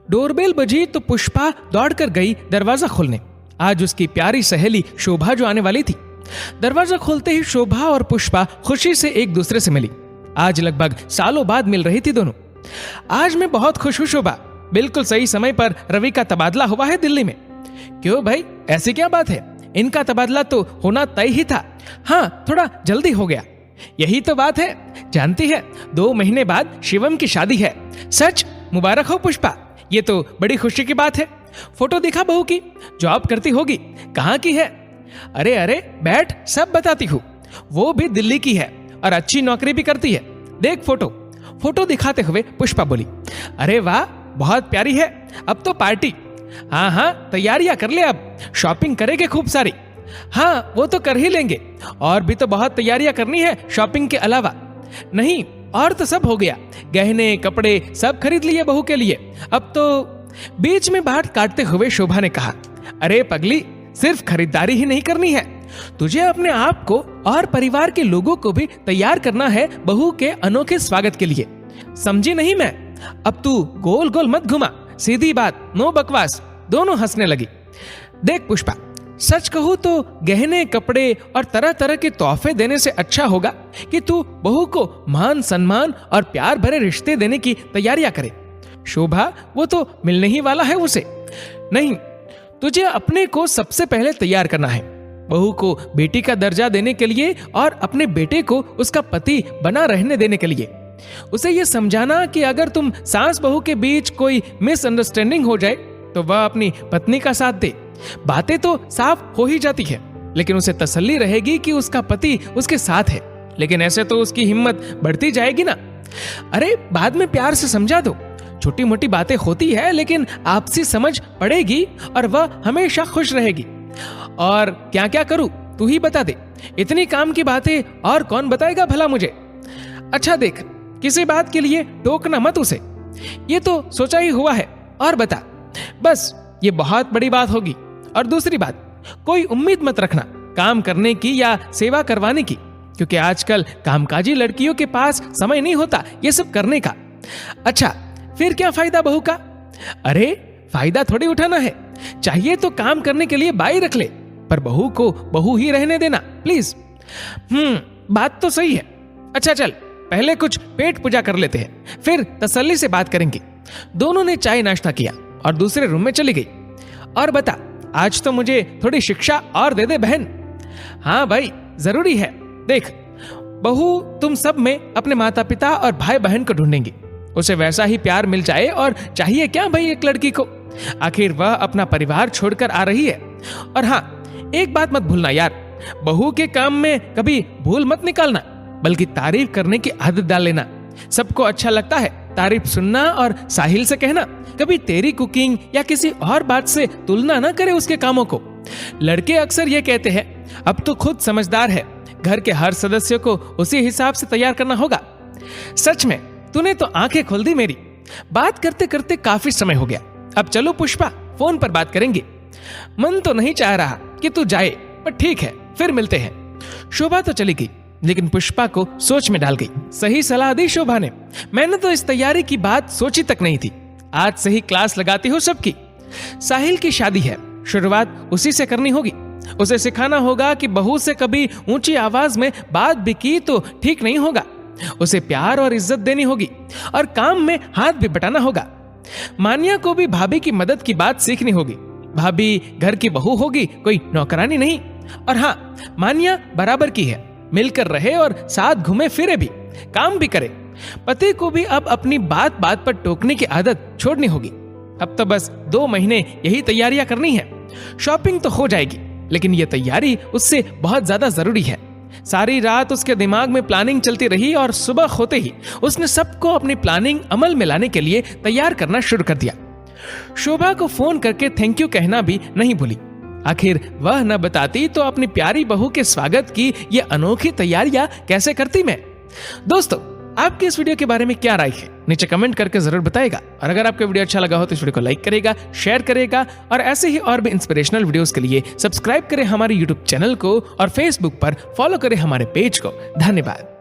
Doorbell बजी तो पुष्पा दौड़कर गई दरवाजा खोलने। आज उसकी प्यारी सहेली शोभा जो आने वाली थी। दरवाजा खोलते ही शोभा और पुष्पा खुशी से एक दूसरे से मिली। आज लगभग सालों बाद मिल रही थी दोनों। आज मैं बहुत खुश हूं शोभा, बिल्कुल सही समय पर रवि का तबादला हुआ है दिल्ली में। क्यों भाई, ऐसी क्या बात है? इनका तबादला तो होना तय ही था। हाँ, थोड़ा जल्दी हो गया। यही तो बात है। जानती है, 2 महीने बाद शिवम की शादी है। सच? मुबारक हो पुष्पा, ये तो बड़ी खुशी की बात है। फोटो दिखा बहू की, जॉब करती होगी। कहाँ की है? अरे अरे बैठ, सब बताती हूँ। वो भी दिल्ली की है और अच्छी नौकरी भी करती है। देख फोटो। फोटो दिखाते हुए पुष्पा बोली, अरे वाह, बहुत प्यारी है। अब तो पार्टी। हाँ हाँ, तैयारियां कर ले, अब शॉपिंग करेंगे खूब सारी। हाँ, वो तो कर ही लेंगे, और भी तो बहुत तैयारियां करनी है शॉपिंग के अलावा। नहीं, और तो सब हो गया, गहने कपड़े सब खरीद लिए बहू के लिए। अब तो बीच में बात काटते हुए शोभा ने कहा, अरे पगली, सिर्फ खरीदारी ही नहीं करनी है, तुझे अपने आप को और परिवार के लोगों को भी तैयार करना है बहू के अनोखे स्वागत के लिए। समझी नहीं मैं? अब तू गोल गोल मत घुमा, सीधी बात, नो बकवास। दोनों हंसने लगी। देख पुष्पा, सच कहूं तो गहने कपड़े और तरह तरह के तोहफे देने से अच्छा होगा कि तू बहू को मान सम्मान और प्यार भरे रिश्ते देने की तैयारियां करे। शोभा, वो तो मिलने ही वाला है उसे। नहीं, तुझे अपने को सबसे पहले तैयार करना है, बहू को बेटी का दर्जा देने के लिए और अपने बेटे को उसका पति बना रहने देने के लिए। उसे यह समझाना कि अगर तुम सास बहू के बीच कोई मिसअंडरस्टैंडिंग हो जाए तो वह अपनी पत्नी का साथ दे। बातें तो साफ हो ही जाती है, लेकिन उसे तसल्ली रहेगी कि उसका पति उसके साथ है। लेकिन ऐसे तो उसकी हिम्मत बढ़ती जाएगी ना। अरे बाद में प्यार से समझा दो, छोटी मोटी बातें होती है, लेकिन आपसी समझ पड़ेगी और वह हमेशा खुश रहेगी। और क्या क्या करूं तू ही बता दे, इतनी काम की बातें और कौन बताएगा भला मुझे। अच्छा देख, किसी बात के लिए टोकना मत उसे, ये तो सोचा ही हुआ है। और बता, बस ये बहुत बड़ी बात होगी। और दूसरी बात, कोई उम्मीद मत रखना काम करने की या सेवा करवाने की, क्योंकि आजकल कामकाजी लड़कियों के पास समय नहीं होता ये सब करने का। अच्छा, फिर क्या फायदा बहू का? अरे फायदा थोड़ी उठाना है, चाहिए तो काम करने के लिए बाई रख ले, पर बहू को बहू ही रहने देना प्लीज। बात तो सही है। अच्छा चल, पहले कुछ पेट पूजा कर लेते हैं, फिर तसल्ली से बात करेंगे। दोनों ने चाय नाश्ता किया और दूसरे रूम में चली गई। और बता, आज तो मुझे थोड़ी शिक्षा और दे दे बहन। हाँ भाई, जरूरी है। देख बहू तुम सब में अपने माता पिता और भाई बहन को ढूंढेंगी, उसे वैसा ही प्यार मिल जाए। और चाहिए क्या भाई एक लड़की को, आखिर वह अपना परिवार छोड़कर आ रही है। और हाँ, एक बात मत भूलना यार, बहू के काम में कभी भूल मत निकालना, बल्कि तारीफ करने की आदत डाल लेना। सबको अच्छा लगता है तारीफ सुनना और साहिल से कहना। कभी तेरी कुकिंग या किसी और बात से तुलना ना करे उसके कामों को। लड़के अक्सर ये कहते हैं, अब तो खुद समझदार है, घर के हर सदस्य को उसी हिसाब से तैयार करना होगा। सच में तूने तो आंखें खोल दी मेरी। बात करते करते काफी समय हो गया, अब चलो पुष्पा, फोन पर बात करेंगे। मन तो नहीं चाह रहा कि तू जाए, पर ठीक है, फिर मिलते हैं। शोभा तो चली गई, लेकिन पुष्पा को सोच में डाल गई। सही सलाह दी शोभा ने। मैंने तो इस तैयारी की बात सोची तक नहीं थी। आज से ही क्लास लगाती हूँ सबकी। साहिल की शादी है, शुरुआत उसी से करनी होगी। उसे सिखाना होगा कि बहू से कभी ऊंची आवाज में बात भी की तो ठीक नहीं होगा। उसे प्यार और इज्जत देनी होगी और काम में हाथ भी बटाना होगा। मान्या को भी भाभी की मदद की बात सीखनी होगी। भाभी घर की बहू होगी, कोई नौकरानी नहीं। और हाँ, मान्या बराबर की है, मिलकर रहे और साथ घूमे फिरे भी, काम भी करे। पति को भी अब अपनी बात बात पर टोकने की आदत छोड़नी होगी। अब तो बस 2 महीने यही तैयारियां करनी है। शॉपिंग तो हो जाएगी, लेकिन ये तैयारी उससे बहुत ज्यादा जरूरी है। सारी रात उसके दिमाग में प्लानिंग चलती रही और सुबह होते ही उसने सबको अपनी प्लानिंग अमल में लाने के लिए तैयार करना शुरू कर दिया। शोभा को फोन करके थैंक यू कहना भी नहीं भूली। आखिर वह न बताती तो अपनी प्यारी बहू के स्वागत की ये अनोखी तैयारियां कैसे करती मैं। दोस्तों, आपके इस वीडियो के बारे में क्या राय है, नीचे कमेंट करके जरूर बताएगा। और अगर आपको वीडियो अच्छा लगा हो तो इस वीडियो को लाइक करेगा, शेयर करेगा, और ऐसे ही और भी इंस्पिरेशनल वीडियोस के लिए सब्सक्राइब करें हमारे यूट्यूब चैनल को और फेसबुक पर फॉलो करें हमारे पेज को। धन्यवाद।